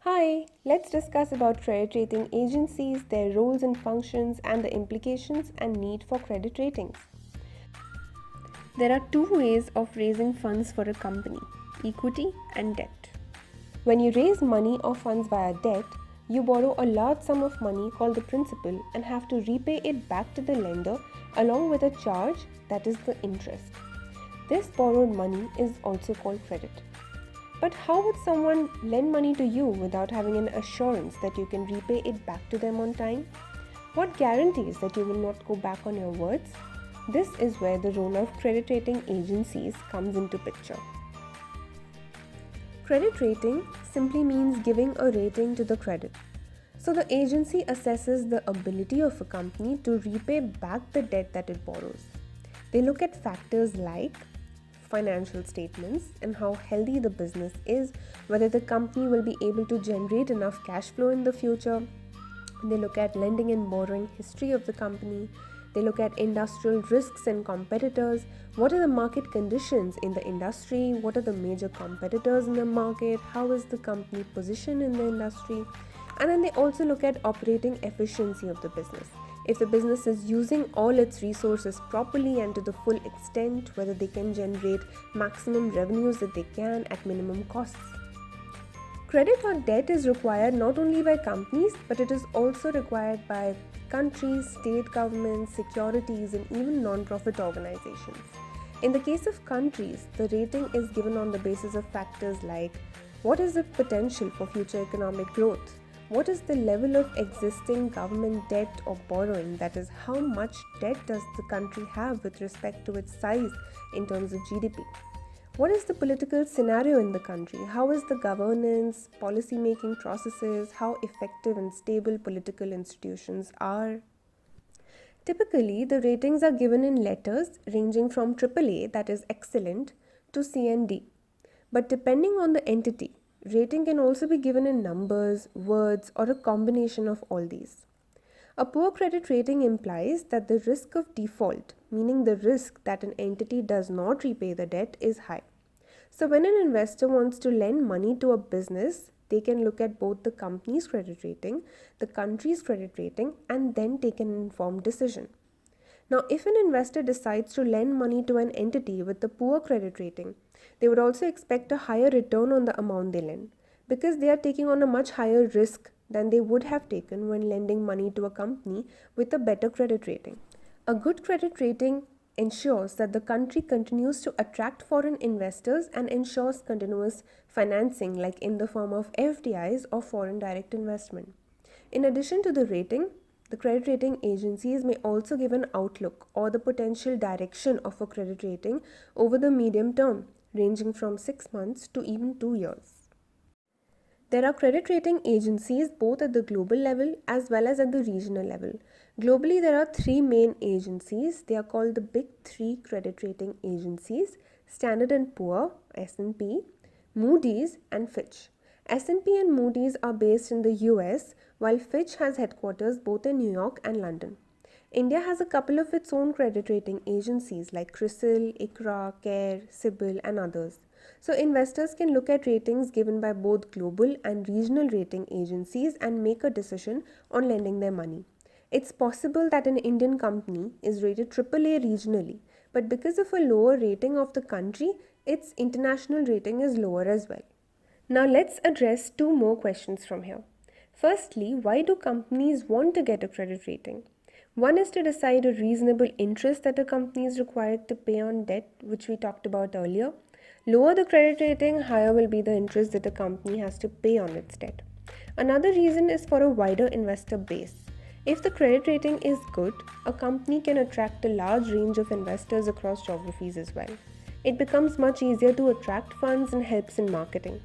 Hi, let's discuss about credit rating agencies, their roles and functions, and the implications and need for credit ratings. There are two ways of raising funds for a company: equity and debt. When you raise money or funds via debt, you borrow a large sum of money called the principal and have to repay it back to the lender along with a charge, that is the interest. This borrowed money is also called credit. But how would someone lend money to you without having an assurance that you can repay it back to them on time? What guarantees that you will not go back on your words? This is where the role of credit rating agencies comes into picture. Credit rating simply means giving a rating to the credit. So the agency assesses the ability of a company to repay back the debt that it borrows. They look at factors like financial statements and how healthy the business is, whether the company will be able to generate enough cash flow in the future. They look at lending and borrowing history of the company. They look at industrial risks and competitors. What are the market conditions in the industry? What are the major competitors in the market? How is the company positioned in the industry? And then they also look at operating efficiency of the business. If the business is using all its resources properly and to the full extent, whether they can generate maximum revenues that they can at minimum costs. Credit or debt is required not only by companies, but it is also required by countries, state governments, securities, and even non-profit organizations. In the case of countries, the rating is given on the basis of factors like what is the potential for future economic growth? What is the level of existing government debt or borrowing? That is, how much debt does the country have with respect to its size in terms of GDP? What is the political scenario in the country? How is the governance, policy making processes? How effective and stable political institutions are? Typically, the ratings are given in letters ranging from AAA, that is excellent, to C and D. But depending on the entity, rating can also be given in numbers, words, or a combination of all these. A poor credit rating implies that the risk of default, meaning the risk that an entity does not repay the debt, is high. So when an investor wants to lend money to a business, they can look at both the company's credit rating, the country's credit rating, and then take an informed decision. Now, if an investor decides to lend money to an entity with a poor credit rating, they would also expect a higher return on the amount they lend because they are taking on a much higher risk than they would have taken when lending money to a company with a better credit rating. A good credit rating ensures that the country continues to attract foreign investors and ensures continuous financing, like in the form of FDIs or foreign direct investment. In addition to the rating, the credit rating agencies may also give an outlook or the potential direction of a credit rating over the medium term, ranging from 6 months to even 2 years. There are credit rating agencies both at the global level as well as at the regional level. Globally, there are three main agencies. They are called the Big Three credit rating agencies: Standard & Poor, S&P, Moody's, and Fitch. S&P and Moody's are based in the US, while Fitch has headquarters both in New York and London. India has a couple of its own credit rating agencies like CRISIL, ICRA, CARE, CIBIL, and others. So investors can look at ratings given by both global and regional rating agencies and make a decision on lending their money. It's possible that an Indian company is rated AAA regionally, but because of a lower rating of the country, its international rating is lower as well. Now let's address two more questions from here. Firstly, why do companies want to get a credit rating? One is to decide a reasonable interest that a company is required to pay on debt, which we talked about earlier. Lower the credit rating, higher will be the interest that a company has to pay on its debt. Another reason is for a wider investor base. If the credit rating is good, a company can attract a large range of investors across geographies as well. It becomes much easier to attract funds and helps in marketing.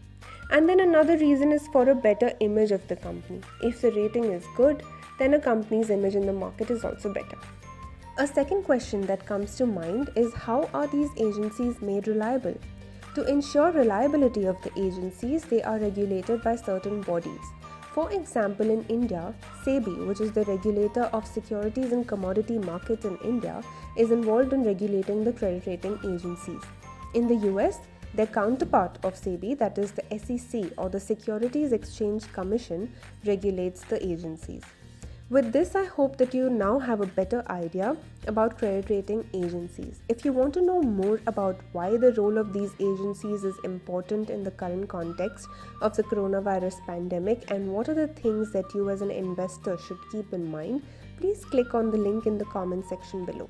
And then another reason is for a better image of the company. If the rating is good, then a company's image in the market is also better. A second question that comes to mind is, how are these agencies made reliable? To ensure reliability of the agencies, they are regulated by certain bodies. For example, in India, SEBI, which is the regulator of securities and commodity markets in India, is involved in regulating the credit rating agencies. In the US, Their counterpart of SEBI, that is the SEC or the Securities Exchange Commission, regulates the agencies. With this, I hope that you now have a better idea about credit rating agencies. If you want to know more about why the role of these agencies is important in the current context of the coronavirus pandemic and what are the things that you as an investor should keep in mind, please click on the link in the comment section below.